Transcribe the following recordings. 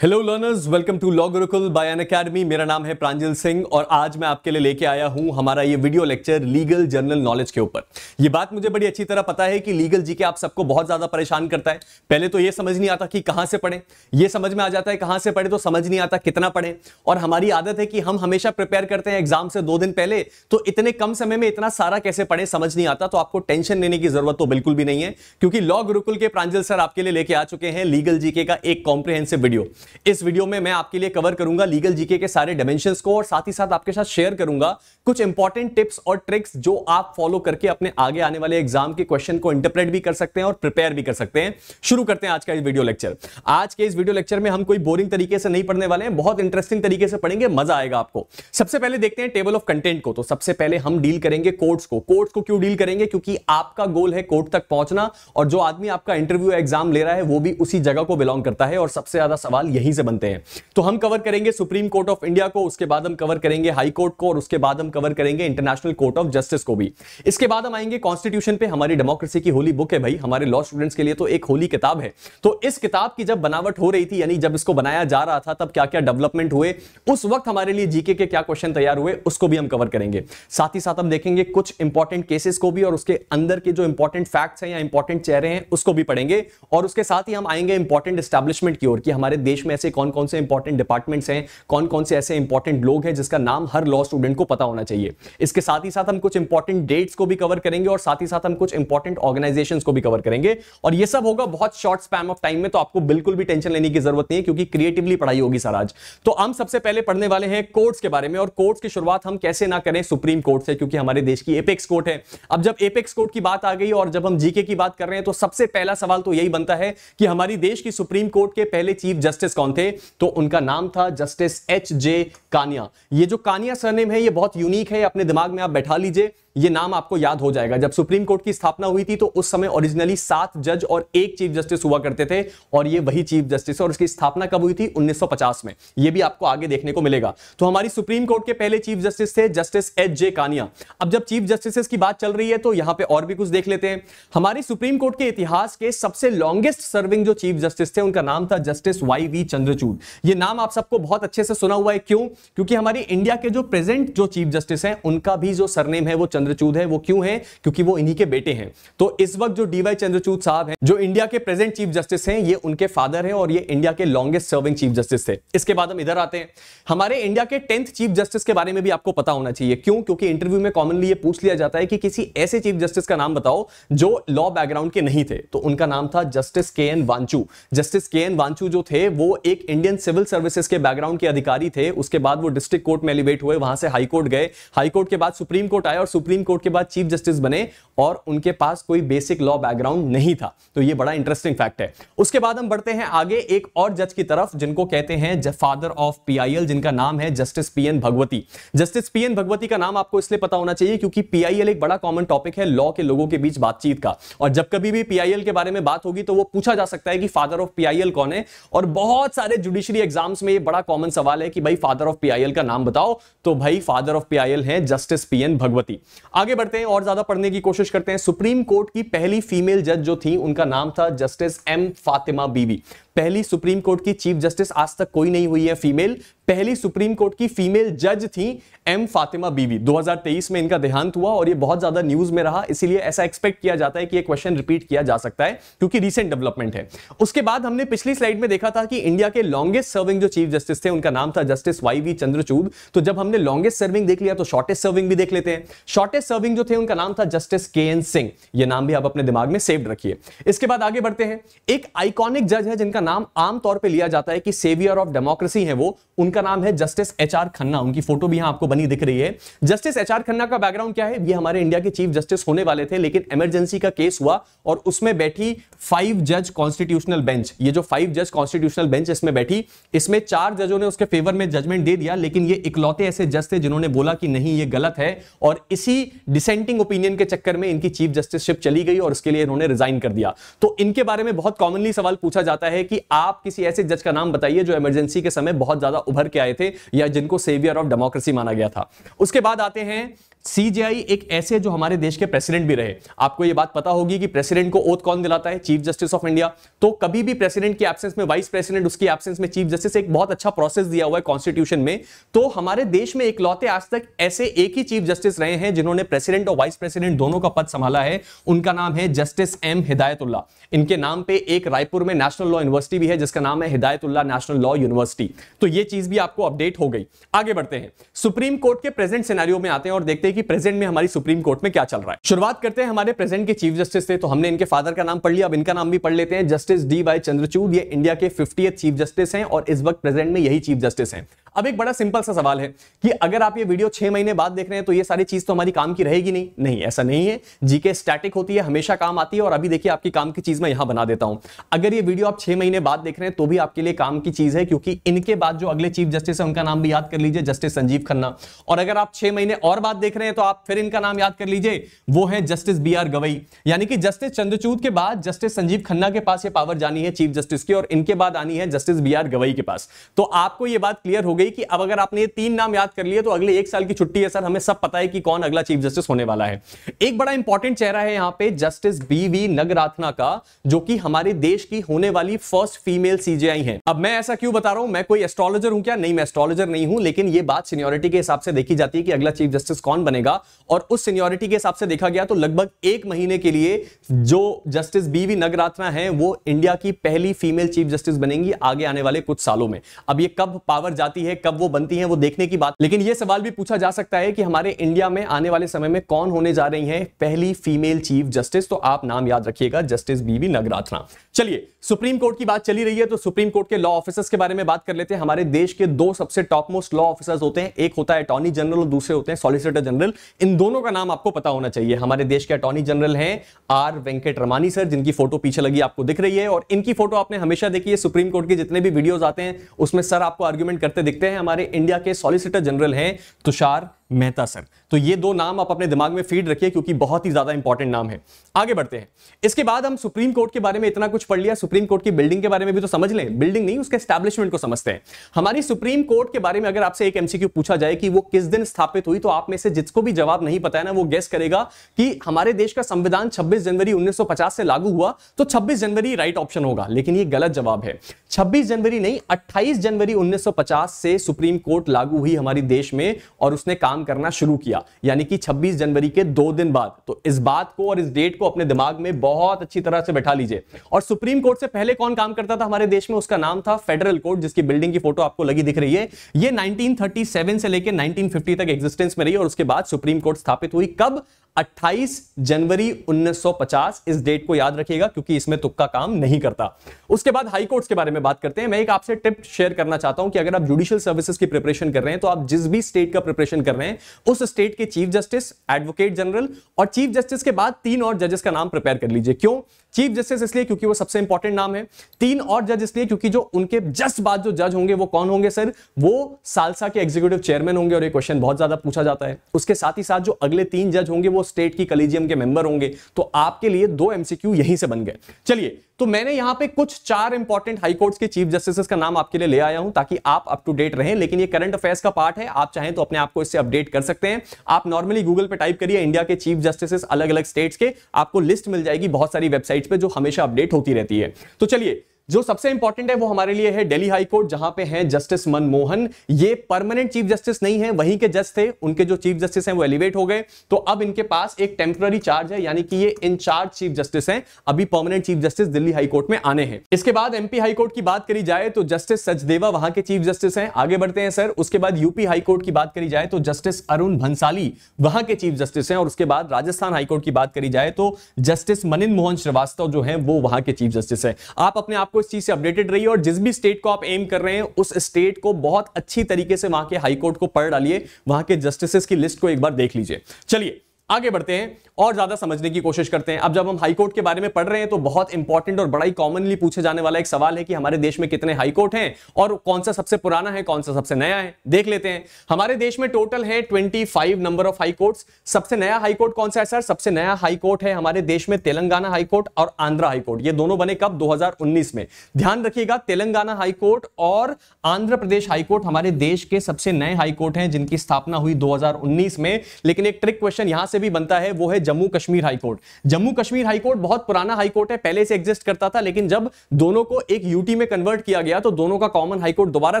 Hello learners, welcome to law Gurukul by Unacademy. मेरा नाम है प्रांजल सिंह और आज मैं आपके लिए लेके आया हूं हमारा ये video lecture legal general knowledge के ऊपर। ये बात मुझे बड़ी अच्छी तरह पता है कि लीगल जीके आप सबको बहुत ज्यादा परेशान करता है। पहले तो ये समझ नहीं आता कि कहां से पढ़ें, ये समझ में आ जाता है कहां से पढ़े तो समझ नहीं आता कितना पढ़ें। और हमारी आदत है कि हम हमेशा प्रिपेयर करते हैं एग्जाम से 2 दिन पहले, तो इतने कम समय में इतना सारा कैसे पढ़े समझ नहीं आता। तो आपको टेंशन लेने की जरूरत तो बिल्कुल भी नहीं है, क्योंकि लॉ गुरुकुल के प्रांजल सर आपके लिए लेके आ चुके हैं लीगल जीके का एक कॉम्प्रिहेंसिव वीडियो। इस वीडियो में मैं आपके लिए कवर करूंगा लीगल जीके के सारे डायमेंशंस को और साथ ही साथ आपके साथ शेयर करूंगा कुछ इंपॉर्टेंट टिप्स और ट्रिक्स जो आप फॉलो करके अपने आगे आने वाले एग्जाम के क्वेश्चन को इंटरप्रेट भी कर सकते हैं और प्रिपेयर भी कर सकते हैं। शुरू करते हैं आज का इस वीडियो लेक्चर। आज के इस वीडियो लेक्चर में हम कोई बोरिंग तरीके से नहीं पढ़ने वाले हैं, बहुत इंटरेस्टिंग तरीके से पढ़ेंगे, मजा आएगा आपको। सबसे पहले देखते हैं टेबल ऑफ कंटेंट को। तो सबसे पहले हम डील करेंगे कोर्ट्स को। कोर्ट्स को क्यों डील करेंगे? क्योंकि आपका गोल है कोर्ट तक पहुंचना और जो आदमी आपका इंटरव्यू एग्जाम ले रहा है वो भी उसी जगह को बिलोंग करता है और सबसे ज्यादा सवाल यहीं से बनते हैं। तो हम कवर करेंगे सुप्रीम कोर्ट ऑफ इंडिया को, उसके बाद हम कवर करेंगे हाई कोर्ट को और उसके बाद हम कवर करेंगे इंटरनेशनल कोर्ट ऑफ जस्टिस को भी। इसके बाद हम आएंगे कॉन्स्टिट्यूशन पे। हमारी डेमोक्रेसी की होली बुक है भाई, हमारे लॉ स्टूडेंट्स के लिए तो एक होली किताब है। तो इस किताब की जब बनावट हो रही थी, यानी जब इसको बनाया जा रहा था, तब क्या क्या डेवलपमेंट हुए, उस वक्त हमारे लिए जीके के क्या क्वेश्चन तैयार हुए, उसको भी हम कवर करेंगे। साथ ही साथ हम देखेंगे कुछ इंपॉर्टेंट केसेस को भी और उसके अंदर के जो इंपॉर्टेंट फैक्ट्स हैं या इंपॉर्टेंट चेहरे हैं उसको भी पढ़ेंगे। और उसके साथ ही हम आएंगे इंपॉर्टेंट एस्टैब्लिशमेंट की ओर कि हमारे देश में ऐसे कौन कौन से इंपॉर्टेंट डिपार्टमेंट्स हैं, कौन कौन से ऐसे इंपॉर्टेंट लोग हैं जिसका नाम हर लॉ स्टूडेंट को पता होना चाहिए। इसके साथ ही साथ हम कुछ इंपॉर्टेंट डेट्स को भी कवर करेंगे और साथ ही साथ हम कुछ इंपॉर्टेंट ऑर्गेनाइजेशंस को भी कवर करेंगे। और ये सब होगा बहुत शॉर्ट स्पैन ऑफ टाइम में, तो आपको बिल्कुल भी टेंशन लेने की जरूरत नहीं है क्योंकि क्रिएटिवली पढ़ाई होगी सर आज। तो हम सबसे पहले पढ़ने वाले हैं कोर्ट्स के बारे में। और कोर्ट्स की शुरुआत हम कैसे ना करें, सुप्रीम कोर्ट से, क्योंकि हमारे देश की एपेक्स कोर्ट है। अब जब एपेक्स कोर्ट की बात आ गई और जब हम जीके की बात कर रहे हैं तो सबसे पहला सवाल तो यही बनता है कि हमारी देश की सुप्रीम कोर्ट के पहले चीफ जस्टिस कौन थे? तो उनका नाम था जस्टिस एच.जे. कानिया। ये जो कानिया सरनेम है ये बहुत यूनिक है, अपने दिमाग में आप बैठा लीजिए, ये नाम आपको याद हो जाएगा। जब सुप्रीम कोर्ट की स्थापना हुई थी तो उस समय ओरिजिनली 7 जज और 1 चीफ जस्टिस हुआ करते थे और ये वही चीफ जस्टिस है। और इसकी स्थापना कब हुई थी? 1950 में। ये भी आपको आगे देखने को मिलेगा। तो हमारी सुप्रीम कोर्ट के पहले चीफ जस्टिस थे जस्टिस एच.जे. कानिया। अब जब चीफ जस्टिस की बात चल रही है तो यहां पे और भी कुछ देख लेते हैं। हमारी सुप्रीम कोर्ट के इतिहास के सबसे लॉन्गेस्ट सर्विंग जो चीफ जस्टिस थे उनका नाम था जस्टिस वाई.वी. चंद्रचूड़। ये नाम आप सबको बहुत अच्छे से सुना हुआ है। क्यों? क्योंकि हमारी इंडिया के जो प्रेजेंट जो चीफ जस्टिस हैं उनका भी जो सरनेम है वो चंद्रचूड़ है। वो क्यों है? क्योंकि वो इन्हीं के बेटे हैं। तो इस वक्त जो डी.वाई. चंद्रचूड़ साहब हैं, जो इंडिया के प्रेजेंट चीफ जस्टिस हैं, ये उनके फादर हैं और ये इंडिया के लॉन्गेस्ट सर्विंग चीफ जस्टिस थे। इसके बाद हम इधर आते हैं। हमारे इंडिया के 10th चीफ जस्टिस के बारे में भी आपको पता होना चाहिए। क्यों? क्योंकि इंटरव्यू में कॉमनली ये पूछ लिया जाता है कि किसी ऐसे चीफ जस्टिस का नाम बताओ जो लॉ बैकग्राउंड के नहीं थे। तो उनका नाम था justice K. N.. Wanchu. Justice K. N.. Wanchu जो थे वो एक इंडियन सिविल सर्विसेज के बैकग्राउंड के अधिकारी थे। उसके बाद वो डिस्ट्रिक्ट कोर्ट में एलिवेट हुए, वहां से हाई कोर्ट गए, हाई कोर्ट के बाद सुप्रीम कोर्ट आए और सुप्रीम कोर्ट के बाद चीफ जस्टिस बने और उनके पास कोई बेसिक लॉ बैकग्राउंड नहीं था। तो ये बड़ा इंटरेस्टिंग फैक्ट है। उसके बाद हम बढ़ते हैं आगे एक और जज की तरफ जिनको कहते हैं फादर ऑफ पीआईएल, जिनका नाम है justice PN. Bhagwati. Justice PN. Bhagwati का नाम आपको इसलिए पता होना चाहिए क्योंकि पीआईएल एक बड़ा कॉमन टॉपिक है लॉ के लोगों के बीच बातचीत का। और जब कभी भी पीआईएल के बारे में बात होगी तो वो पूछा जा सकता है कि फादर ऑफ पीआईएल कौन है। और बहुत सारे जुडिशरी एग्जाम्स में ये बड़ा कॉमन सवाल है कि भाई फादर ऑफ पीआईएल का नाम बताओ। तो भाई फादर ऑफ पीआईएल है जस्टिस पी.एन. भगवती। आगे बढ़ते हैं और ज्यादा पढ़ने की कोशिश करते हैं। सुप्रीम कोर्ट की पहली फीमेल जज जो थी उनका नाम था जस्टिस एम. फातिमा बीबी। पहली सुप्रीम कोर्ट की चीफ जस्टिस आज तक कोई नहीं हुई है फीमेल। पहली सुप्रीम कोर्ट की फीमेल जज थी एम. फातिमा बीबी। 2023 में इनका देहांत हुआ और ये बहुत ज्यादा न्यूज में रहा, इसीलिए ऐसा एक्सपेक्ट किया जाता है कि ये क्वेश्चन रिपीट किया जा सकता है क्योंकि रीसेंट डेवलपमेंट है। उसके बाद हमने पिछली स्लाइड में देखा था कि इंडिया के लॉन्गेस्ट सर्विंग जो चीफ जस्टिस थे उनका नाम था जस्टिस वाई.वी. चंद्रचूड़। तो जब हमने लॉन्गेस्ट सर्विंग देख लिया तो शॉर्टेस्ट सर्विंग भी देख लेते हैं। शॉर्टेस्ट सर्विंग जो थे उनका नाम था जस्टिस के.एन. सिंह। ये नाम भी आप अपने दिमाग में सेव रखिए। इसके बाद आगे बढ़ते हैं। एक आइकॉनिक जज है जिनका नाम आमतौर पर लिया जाता है कि सेवियर ऑफ डेमोक्रेसी है वो, उनका नाम है जस्टिस एच.आर. खन्ना। उनकी फोटो भी यहां आपको बनी दिख रही है। Justice HR. खन्ना का बैकग्राउंड क्या है? ये हमारे इंडिया के चीफ जस्टिस होने वाले थे लेकिन इमरजेंसी का केस हुआ और उसमें बैठी 5 जज कॉन्स्टिट्यूशनल बेंच। ये जो 5 जज कॉन्स्टिट्यूशनल बेंच इसमें बैठी, इसमें 4 जजों ने उसके फेवर में जजमेंट दे दिया लेकिन ये इकलौते ऐसे जज थे जिन्होंने बोला कि नहीं ये गलत है और इसी डिसेंटिंग ओपिनियन के चक्कर में इनकी चीफ जस्टिसशिप चली गई और उसके लिए इन्होंने रिजाइन कर दिया। तो इनके बारे में बहुत कॉमनली सवाल पूछा जाता है कि आप किसी ऐसे जज का नाम बताइए जो इमरजेंसी के समय बहुत ज्यादा उभर के आए थे या जिनको सेवियर ऑफ डेमोक्रेसी माना गया था। उसके बाद आते हैं सीजेआई एक ऐसे जो हमारे देश के प्रेसिडेंट भी रहे। आपको यह बात पता होगी कि प्रेसिडेंट को ओथ कौन दिलाता है? Chief justice of India. तो कभी भी प्रेसिडेंट की एब्सेंस में वाइस प्रेसिडेंट, उसकी एब्सेंस में चीफ जस्टिस, एक बहुत अच्छा प्रोसेस दिया हुआ है कॉन्स्टिट्यूशन में। तो हमारे देश में इकलौते आज तक ऐसे एक ही चीफ जस्टिस रहे हैं जिन्होंने प्रेसिडेंट और वाइस प्रेसिडेंट दोनों का पद संभाला है। उनका नाम है जस्टिस एम हिदायतुल्ला। इनके नाम पे एक रायपुर में नेशनल लॉ यूनिवर्सिटी भी है जिसका नाम है हिदायतुल्ला नेशनल लॉ यूनिवर्सिटी। तो यह चीज भी आपको अपडेट हो गई। आगे बढ़ते हैं, सुप्रीम कोर्ट के प्रेजेंट सिनेरियो में आते हैं और देखते हैं कि प्रेजेंट में हमारी सुप्रीम कोर्ट में क्या चल रहा है। शुरुआत करते हैं, हमारे प्रेजेंट के चीफ जस्टिस थे तो हमने इनके फादर का नाम पढ़ लिया, अब इनका नाम भी पढ़ लेते हैं। Justice D.Y.. चंद्रचूड़, ये इंडिया के 50th चीफ जस्टिस हैं और इस वक्त प्रेजेंट में यही चीफ जस्टिस हैं। अब एक बड़ा सिंपल सा सवाल है कि अगर आप ये वीडियो 6 महीने बाद देख रहे हैं तो ये सारी चीज तो हमारी काम की रहेगी नहीं। नहीं, ऐसा नहीं है। जीके स्टैटिक होती है, हमेशा काम आती है। और अभी देखिए आपकी काम की चीज मैं यहां बना देता हूं। अगर ये वीडियो आप 6 महीने बाद देख रहे हैं तो भी आपके लिए काम की चीज है, क्योंकि इनके बाद जो अगले चीफ जस्टिस है उनका नाम भी याद कर लीजिए, जस्टिस संजीव खन्ना। और अगर आप 6 महीने और बाद देख रहे हैं तो आप फिर इनका नाम याद कर लीजिए, वो है जस्टिस बी.आर. गवई। यानी कि जस्टिस चंद्रचूड़ के बाद जस्टिस संजीव खन्ना के पास ये पावर जानी है चीफ जस्टिस की, और इनके बाद आनी है जस्टिस बी.आर. गवई के पास। तो आपको यह बात क्लियर हो गई कि अब अगर आपने 3 नाम याद कर लिए तो अगले 1 साल की छुट्टी है सर, हमें सब पता है कि कौन अगला चीफ जस्टिस होने वाला है। एक बड़ा इंपॉर्टेंट चेहरा है यहां पे जस्टिस बी.वी. नगराथना का, जो कि हमारे देश की होने वाली फर्स्ट फीमेल सीजेआई हैं। अब मैं ऐसा क्यों बता रहा हूं? मैं कोई एस्ट्रोलॉजर हूं क्या? नहीं, मैं एस्ट्रोलॉजर नहीं हूं, लेकिन यह बात सीनियरिटी के हिसाब से देखी जाती है कि अगला चीफ जस्टिस कौन बनेगा। और उस सीनियरिटी के हिसाब से देखा गया तो लगभग 1 महीने के लिए जो जस्टिस बी.वी. नगराथना है वो इंडिया की पहली फीमेल चीफ जस्टिस बनेंगी आगे आने वाले कुछ सालों में। अब ये कब पावर जाती है, कब वो बनती है, वो देखने की बात। लेकिन यह सवाल भी पूछा जा सकता है कि हमारे इंडिया में आने वाले समय में कौन होने जा रही है पहली फीमेल चीफ जस्टिस। तो आप नाम याद रखिएगा, जस्टिस बी.वी. नगराथना। चलिए, सुप्रीम कोर्ट की बात चली रही है तो सुप्रीम कोर्ट के लॉ ऑफिसर्स के बारे में बात कर लेते हैं। हमारे देश के 2 सबसे टॉप मोस्ट लॉ ऑफिसर्स होते हैं, एक होता है अटॉर्नी जनरल और दूसरे होते हैं सॉलिसिटर जनरल। इन दोनों का नाम आपको पता होना चाहिए। हमारे देश के अटॉर्नी जनरल हैं आर वेंकट रमानी सर, जिनकी फोटो पीछे लगी आपको दिख रही है, और इनकी फोटो आपने हमेशा देखी है। सुप्रीम कोर्ट के जितने भी वीडियोस आते हैं उसमें सर आपको आर्ग्यूमेंट करते दिखते हैं। हमारे इंडिया के सॉलिसिटर जनरल हैं तुषार मेहता सर। तो ये 2 नाम आप अपने दिमाग में फीड रखिए क्योंकि बहुत ही ज्यादा इंपॉर्टेंट नाम है। आगे बढ़ते हैं। इसके बाद हम सुप्रीम कोर्ट के बारे में इतना कुछ पढ़ लिया, सुप्रीम कोर्ट की बिल्डिंग के बारे में भी तो समझ लें। बिल्डिंग नहीं, उसके एस्टैब्लिशमेंट को समझते हैं। हमारी सुप्रीम कोर्ट के बारे में अगर आपसे एक एमसीक्यू पूछा जाए कि वो किस दिन स्थापित हुई, तो आप में से जिसको भी जवाब नहीं पता है ना, वो गेस करेगा कि हमारे देश का संविधान 26 जनवरी 1950 से लागू हुआ, तो 26 जनवरी राइट ऑप्शन होगा। लेकिन ये गलत जवाब है। 26 जनवरी नहीं, 28 जनवरी 1950 से सुप्रीम कोर्ट लागू हुई हमारे देश में और उसने काम करना शुरू किया, यानी कि 26 जनवरी के 2 दिन बाद। तो इस बात को और इस डेट को अपने दिमाग में बहुत अच्छी तरह से बैठा लीजिए। और सुप्रीम कोर्ट से पहले कौन काम करता था हमारे देश में? उसका नाम था फेडरल कोर्ट, जिसकी बिल्डिंग की फोटो आपको लगी दिख रही है। ये 1937 से लेकर 1950 तक एग्जिस्टेंस में रही और उसके बाद सुप्रीम कोर्ट स्थापित हुई। कब? 28 जनवरी 1950। इस डेट को याद रखिएगा क्योंकि इसमें तुक्का काम नहीं करता। उसके बाद हाई कोर्ट्स के बारे में बात करते हैं। मैं एक आपसे टिप शेयर करना चाहता हूं कि अगर आप जुडिशियल सर्विसेज की प्रिपरेशन कर रहे हैं तो आप जिस भी स्टेट का प्रिपरेशन कर रहे हैं उस स्टेट के चीफ जस्टिस, एडवोकेट जनरल और चीफ जस्टिस के बाद 3 और जजेस का नाम प्रिपेयर कर लीजिए। क्यों? चीफ जस्टिस इसलिए क्योंकि वो सबसे इंपॉर्टेंट नाम है। 3 और जज इसलिए क्योंकि जो उनके जस्ट बाद जो जज होंगे वो कौन होंगे सर? वो सालसा के एग्जीक्यूटिव चेयरमैन होंगे और ये क्वेश्चन बहुत ज्यादा पूछा जाता है। उसके साथ ही साथ जो अगले 3 जज होंगे वो स्टेट की कॉलेजियम के मेंबर होंगे। तो आपके लिए 2 एमसीक्यू यहीं से बन गए। चलिए, तो मैंने यहां पे कुछ 4 इंपॉर्टेंट हाई कोर्ट्स के चीफ जस्टिस का नाम आपके लिए ले आया हूं ताकि आप अप टू डेट रहें। लेकिन ये करंट अफेयर्स का पार्ट है, आप चाहें तो अपने आप को इससे अपडेट कर सकते हैं। आप नॉर्मली गूगल पे टाइप करिए इंडिया के चीफ जस्टिस अलग अलग स्टेट्स के, आपको लिस्ट मिल जाएगी बहुत सारी वेबसाइट्स पे जो हमेशा अपडेट होती रहती है। तो चलिए, जो सबसे इंपॉर्टेंट है वो हमारे लिए है दिल्ली हाई कोर्ट, जहां पे हैं जस्टिस मनमोहन। ये परमानेंट चीफ जस्टिस नहीं है, वहीं के जज थे। उनके जो चीफ जस्टिस हैं वो एलिवेट हो गए, तो अब इनके पास एक टेम्पररी चार्ज है, यानी कि ये इंचार्ज चीफ जस्टिस हैं। अभी permanent chief justice Delhi high court में आने हैं। इसके बाद एमपी हाई कोर्ट की बात करी जाए तो जस्टिस सचदेवा वहां के चीफ जस्टिस हैं। आगे बढ़ते हैं सर। उसके बाद यूपी हाई कोर्ट की बात करी जाए तो जस्टिस अरुण भंसाली वहां के चीफ जस्टिस हैं। और उसके बाद राजस्थान हाई कोर्ट की बात करी जाए तो जस्टिस मनिंदर मोहन श्रीवास्तव जो है वो वहां के चीफ जस्टिस हैं। आप अपने आप को इस चीज से अपडेटेड और जिस भी स्टेट को आप एम कर रहे हैं उस स्टेट को बहुत अच्छी तरीके से वहां के हाई कोर्ट को पढ़ डालिए, वहां के जस्टिसेस की लिस्ट को एक बार देख लीजिए। चलिए आगे बढ़ते हैं। और ज्यादा समझने की कोशिश करते हैं। अब जब हम हाईकोर्ट के बारे में पढ़ रहे हैं तो बहुत इंपॉर्टेंट और बड़ा ही कॉमनली पूछे जाने वाला एक सवाल है कि हमारे देश में कितने हाईकोर्ट हैं और कौन सा सबसे पुराना है, कौन सा सबसे नया है। देख लेते हैं। हमारे देश में टोटल है 25 नंबर ऑफ हाईकोर्ट्स। सबसे नया हाईकोर्ट कौन सा है सर? सबसे नया हाईकोर्ट है हमारे देश में तेलंगाना हाईकोर्ट और आंध्र हाईकोर्ट। ये दोनों बने कब? 2019 में। ध्यान रखिएगा, तेलंगाना हाईकोर्ट और आंध्र प्रदेश हाईकोर्ट हमारे देश के सबसे नए हाईकोर्ट हैं जिनकी स्थापना हुई 2019 में। लेकिन एक ट्रिक क्वेश्चन यहां से भी बनता है, वो है जम्मू कश्मीर हाईकोर्ट। जम्मू कश्मीर हाईकोर्ट बहुत पुराना हाईकोर्ट है, पहले से एग्जिस्ट करता था, लेकिन जब दोनों को एक यूटी में कन्वर्ट किया गया तो दोनों का कॉमन हाईकोर्ट दोबारा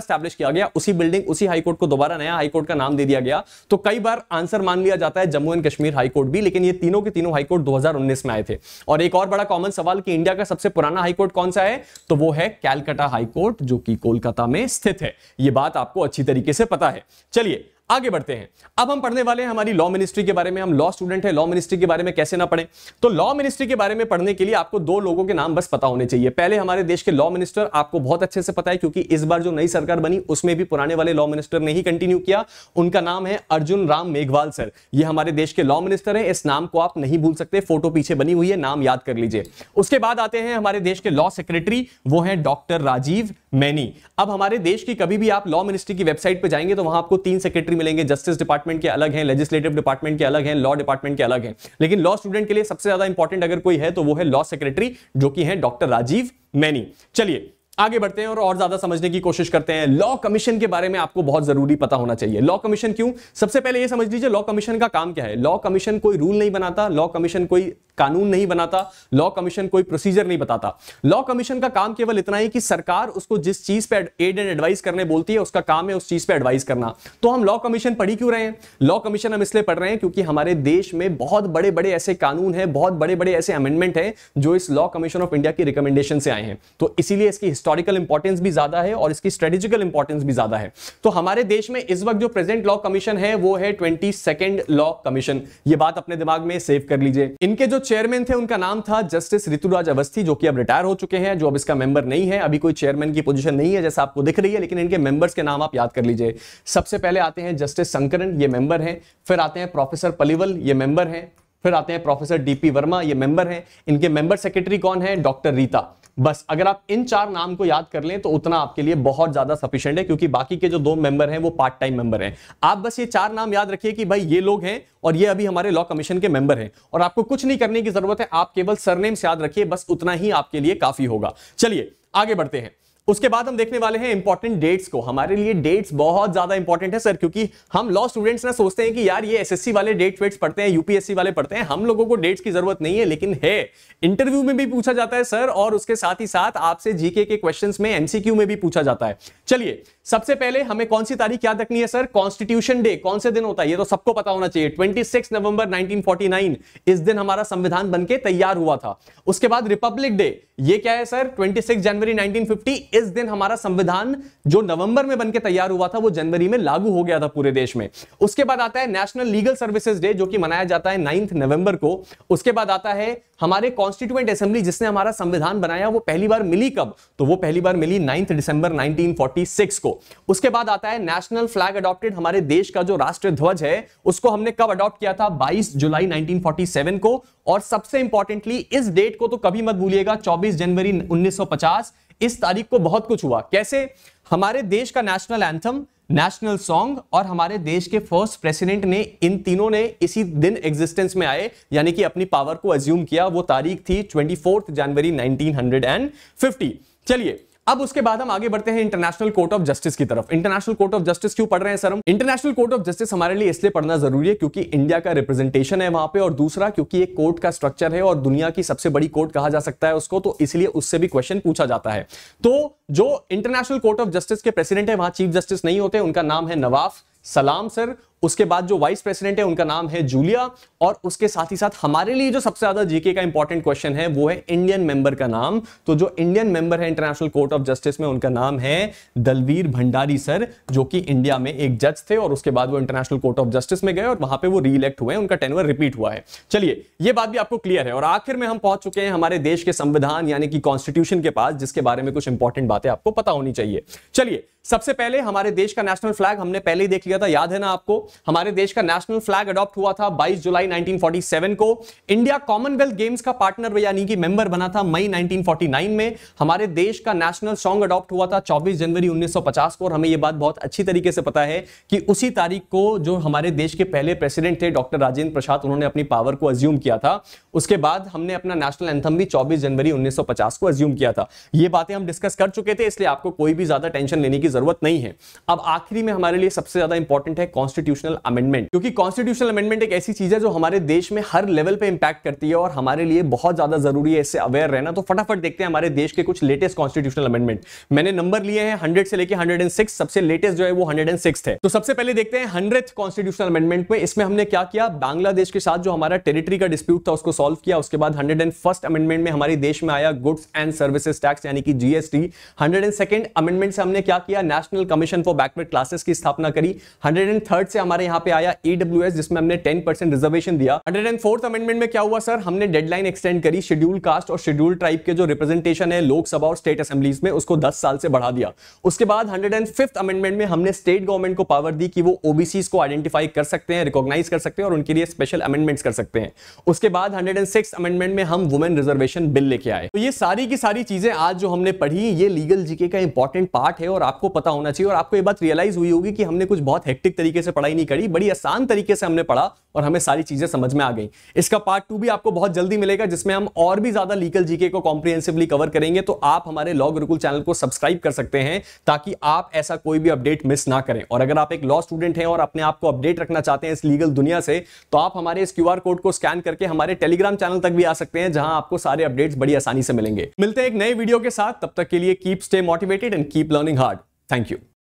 स्टैब्लिश किया गया। उसी बिल्डिंग, उसी हाईकोर्ट को दोबारा नया हाईकोर्ट का नाम दे दिया गया। तो कई बार आंसर मान लिया जाता है जम्मू एंड कश्मीर हाईकोर्ट भी, लेकिन ये तीनों के तीनों हाईकोर्ट 2019 में आए थे। और एक और बड़ा कॉमन सवाल कि इंडिया का सबसे पुराना हाईकोर्ट कौन सा है, तो वो है कैलकाटा हाईकोर्ट, जो कि कोलकाता में स्थित है। यह बात आपको अच्छी तरीके से पता है। चलिए आगे बढ़ते हैं। अब हम पढ़ने वाले हैं हमारी लॉ मिनिस्ट्री के बारे में। हम लॉ स्टूडेंट हैं, लॉ मिनिस्ट्री के बारे में कैसे ना पढ़ें? तो लॉ मिनिस्ट्री के बारे में पढ़ने के लिए आपको दो लोगों के नाम बस पता होने चाहिए। पहले हमारे देश के लॉ मिनिस्टर आपको बहुत अच्छे से पता है, क्योंकि इस बार जो नई सरकार बनी उसमें भी पुराने वाले लॉ मिनिस्टर ने ही कंटिन्यू किया। उनका नाम है अर्जुन राम मेघवाल सर। ये हमारे देश के लॉ मिनिस्टर है। इस नाम को आप नहीं भूल सकते, फोटो पीछे बनी हुई है, नाम याद कर लीजिए। उसके बाद आते हैं हमारे देश के लॉ सेक्रेटरी, वो है डॉक्टर राजीव मैनी। अब हमारे देश की कभी भी आप लॉ मिनिस्ट्री की वेबसाइट पे जाएंगे तो वहां आपको 3 सेक्रेटरी मिलेंगे। जस्टिस डिपार्टमेंट के अलग हैं, लेजिस्लेटिव डिपार्टमेंट के अलग हैं, लॉ डिपार्टमेंट के अलग हैं। लेकिन लॉ स्टूडेंट के लिए सबसे ज्यादा इंपॉर्टेंट अगर कोई है तो वो है लॉ सेक्रेटरी, जो कि है डॉक्टर राजीव मैनी। चलिए आगे बढ़ते हैं और ज्यादा समझने की कोशिश करते हैं। लॉ कमीशन के बारे में आपको बहुत जरूरी पता होना चाहिए। लॉ कमीशन क्यों? सबसे पहले यह समझ लीजिए लॉ कमीशन का काम क्या है। लॉ कमीशन कोई रूल नहीं बनाता, लॉ कमीशन कोई कानून नहीं बनाता, लॉ कमीशन कोई प्रोसीजर नहीं बताता। लॉ कमीशन का काम केवल इतना ही कि सरकार उसको जिस चीज पे एड एंड एडवाइस करने बोलती है, उसका काम है उस चीज पे एडवाइस करना। तो हम लॉ कमीशन पढ़ ही क्यों रहे हैं? लॉ कमीशन हम इसलिए पढ़ रहे हैं क्योंकि हमारे देश में बहुत बड़े बड़े ऐसे कानून हैं, बहुत बड़े बड़े ऐसे अमेंडमेंट हैं जो इस लॉ कमीशन ऑफ इंडिया की रिकमेंडेशन से आए हैं। तो इसीलिए इसकी हिस्टोरिकल इंपॉर्टेंस भी ज्यादा है और इसकी स्ट्रेटेजिकल इंपॉर्टेंस भी ज्यादा है। तो हमारे देश में इस वक्त जो प्रेजेंट लॉ कमीशन है वो है 22nd लॉ कमीशन। ये बात अपने दिमाग में सेव कर लीजिए। इनके जो चेयरमैन थे उनका नाम था जस्टिस ऋतुराज अवस्थी, जो कि अब रिटायर हो चुके हैं, जो अब इसका मेंबर नहीं है। अभी कोई चेयरमैन की पोजीशन नहीं है जैसा आपको दिख रही है, लेकिन इनके मेंबर्स के नाम आप याद कर लीजिए। सबसे पहले आते हैं जस्टिस शंकरन, ये मेंबर हैं। फिर आते हैं प्रोफेसर पलिवल, ये मेंबर हैं। फिर आते हैं प्रोफेसर डीपी वर्मा, ये मेंबर हैं। इनके मेंबर सेक्रेटरी कौन है? डॉक्टर रीता। बस अगर आप इन 4 नाम को याद कर लें तो उतना आपके लिए बहुत ज्यादा सफिशिएंट है, क्योंकि बाकी के जो 2 मेंबर हैं वो पार्ट टाइम मेंबर हैं। आप बस ये 4 नाम याद रखिए कि भाई ये लोग हैं और ये अभी हमारे लॉ कमीशन के मेंबर हैं, और आपको कुछ नहीं करने की जरूरत है। आप केवल सरनेम्स याद रखिए, बस उतना ही आपके लिए काफी होगा। चलिए आगे बढ़ते हैं। उसके बाद हम देखने वाले हैं इंपॉर्टेंट डेट्स को। हमारे लिए डेट्स बहुत ज्यादा इंपॉर्टेंट है सर, क्योंकि हम लॉ स्टूडेंट्स ना सोचते हैं कि यार ये एसएससी वाले डेट्स वेट्स पढ़ते हैं, यूपीएससी वाले पढ़ते हैं, हम लोगों को डेट्स की जरूरत नहीं है। लेकिन है, इंटरव्यू में भी पूछा जाता है सर, और उसके साथ ही साथ आपसे जीके के क्वेश्चंस में, एमसीक्यू में भी पूछा जाता है। चलिए सबसे पहले हमें कौन सी तारीख याद रखनी है सर? कॉन्स्टिट्यूशन डे कौन से दिन होता है? ये तो सबको पता होना चाहिए। 26 नवंबर 1949 इस दिन हमारा संविधान बनके तैयार हुआ था। उसके बाद रिपब्लिक डे, ये क्या है सर? 26 जनवरी 1950 इस दिन हमारा संविधान जो नवंबर में बनके तैयार हुआ था वो जनवरी में लागू हो गया था पूरे देश में। उसके बाद आता है नेशनल लीगल सर्विसेज डे, जो कि मनाया जाता है 9 नवंबर को। उसके बाद आता है हमारे कॉन्स्टिट्यूएंट असेंबली जिसने हमारा संविधान बनाया, वो पहली बार मिली कब? तो वो पहली बार मिली 9 दिसंबर 1946 को। उसके बाद आता है नेशनल फ्लैग अडॉप्टेड, हमारे देश का जो राष्ट्रीय ध्वज है उसको हमने कब अडॉप्ट किया था? 22 जुलाई 1947 को। और सबसे इंपॉर्टेंटली इस डेट को तो कभी मत भूलिएगा, 24 जनवरी 1950, इस तारीख को बहुत कुछ हुआ। कैसे? हमारे देश का नेशनल एंथम, नेशनल सॉन्ग और हमारे देश के फर्स्ट प्रेसिडेंट ने, इन तीनों ने इसी दिन एग्जिस्टेंस में आए, यानी कि अपनी पावर को अज्यूम किया। वो तारीख थी 24 जनवरी 1950। चलिए अब उसके बाद हम आगे बढ़ते हैं इंटरनेशनल कोर्ट ऑफ जस्टिस की तरफ। इंटरनेशनल कोर्ट ऑफ जस्टिस क्यों पढ़ रहे हैं सर हम? इंटरनेशनल कोर्ट ऑफ जस्टिस हमारे लिए इसलिए पढ़ना जरूरी है क्योंकि इंडिया का रिप्रेजेंटेशन है वहां पे, और दूसरा क्योंकि एक कोर्ट का स्ट्रक्चर है और दुनिया की सबसे बड़ी कोर्ट कहा जा सकता है उसको, तो इसलिए उससे भी क्वेश्चन पूछा जाता है। तो जो इंटरनेशनल कोर्ट ऑफ जस्टिस के प्रेसिडेंट है वहां चीफ जस्टिस नहीं होते, उनका नाम है नवाफ सलाम सर। उसके बाद जो वाइस प्रेसिडेंट है उनका नाम है जूलिया, और उसके साथ ही साथ हमारे लिए जो सबसे ज्यादा जीके का इंपॉर्टेंट क्वेश्चन है वो है इंडियन मेंबर का नाम। तो जो इंडियन मेंबर है इंटरनेशनल कोर्ट ऑफ जस्टिस में, उनका नाम है दलवीर भंडारी सर, जो कि इंडिया में एक जज थे और उसके बाद वो इंटरनेशनल कोर्ट ऑफ जस्टिस में गए और वहां पे वो रीइलेक्ट हुए, उनका टेन्योर रिपीट हुआ है। चलिए ये बात भी आपको क्लियर है, और आखिर में हम पहुंच चुके हैं हमारे देश के संविधान यानी कि कॉन्स्टिट्यूशन के पास, जिसके बारे में कुछ इंपॉर्टेंट बातें आपको पता होनी चाहिए। चलिए सबसे पहले हमारे देश का नेशनल फ्लैग हमने पहले ही देख लिया था, याद है ना आपको? हमारे देश का नेशनल फ्लैग अडॉप्ट हुआ था 22 जुलाई 1947 को। इंडिया कॉमनवेल्थ गेम्स का पार्टनर यानी कि मेंबर बना था मई 1949 में। हमारे देश का नेशनल सॉन्ग अडॉप्ट हुआ था 24 जनवरी 1950 को, और हमें यह बात बहुत अच्छी तरीके से पता है कि उसी तारीख को जो हमारे देश के पहले प्रेसिडेंट थे डॉक्टर राजेंद्र प्रसाद, उन्होंने अपनी पावर को अज्यूम किया था। उसके बाद हमने अपना नेशनल एंथम भी 24 जनवरी 1950 को अज्यूम किया था। ये बातें हम डिस्कस कर चुके थे, इसलिए आपको कोई भी ज्यादा टेंशन लेने की जरूरत नहीं है। अब आखिरी में हमारे लिए सबसे ज्यादा इंपॉर्टेंट है कॉन्स्टिट्यूशनल अमेंडमेंट, क्योंकि कॉन्स्टिट्यूशनल अमेंडमेंट एक ऐसी चीज है जो हमारे देश में हर लेवल पे इंपैक्ट करती है और हमारे लिए बहुत ज्यादा जरूरी है इससे अवेयर रहना। तो फटाफट देखते हैं हमारे देश के कुछ लेटेस्ट कॉन्स्टिट्यूशनल अमेंडमेंट। मैंने नंबर लिए हैं 100 से लेके 106, सबसे लेटेस्ट जो है वो 106 है। तो सबसे पहले देखते हैं 100th कॉन्स्टिट्यूशनल अमेंडमेंट में। इसमें हमने क्या किया, बांग्लादेश के साथ जो हमारा टेरिटरी का डिस्प्यूट था उसको सॉल्व किया। उसके बाद 101st अमेंडमेंट में हमारे देश में आया गुड्स एंड सर्विसेज टैक्स यानी कि जीएसटी। 102nd अमेंडमेंट से हमने क्या किया, national commission for backward classes की स्थापना करी। 103rd से हमारे यहां पे आया ईडब्ल्यूएस, जिसमें हमने 10% रिजर्वेशन दिया। 104th अमेंडमेंट में क्या हुआ सर, हमने डेडलाइन एक्सटेंड करी, शेड्यूल कास्ट और शेड्यूल ट्राइब के जो रिप्रेजेंटेशन है लोकसभा और स्टेट असेंबलीज में उसको 10 साल से बढ़ा दिया। उसके बाद 105th अमेंडमेंट में हमने स्टेट गवर्नमेंट को पावर दी कि वो ओबीसीज को आइडेंटिफाई कर सकते हैं, रिकॉग्नाइज कर सकते हैं और उनके लिए स्पेशल अमेंडमेंट्स कर सकते हैं। उसके बाद 106 अमेंडमेंट में हम वुमेन रिजर्वेशन बिल लेके आए। तो ये सारी की सारी चीजें आज जो हमने पढ़ी, ये लीगल जीके का इंपॉर्टेंट पार्ट है और आपको पता होना चाहिए। और आपको ये बात रियलाइज हुई होगी कि हमने कुछ बहुत हेक्टिक तरीके से पढ़ाई नहीं करी, बड़ी आसान तरीके से हमने पढ़ा और हमें सारी चीजें समझ में आ गई। इसका पार्ट 2 भी आपको बहुत जल्दी मिलेगा, जिसमें हम और भी ज्यादा लीगल जीके को कॉम्प्रिहेंसिवली कवर करेंगे। तो आप हमारे लॉ गुरुकुल चैनल को सब्सक्राइब कर सकते हैं ताकि आप ऐसा कोई भी अपडेट मिस ना करें। और अगर आप एक लॉ स्टूडेंट हैं और अपने आप को अपडेट रखना चाहते हैं इस लीगल दुनिया से, तो आप हमारे इस क्यूआर कोड को स्कैन करके हमारे टेलीग्राम चैनल तक भी आ सकते हैं, जहां आपको सारे अपडेट्स बड़ी आसानी से मिलेंगे। मिलते हैं एक नए वीडियो के साथ, तब तक के लिए keep stay motivated and keep learning hard. Thank you.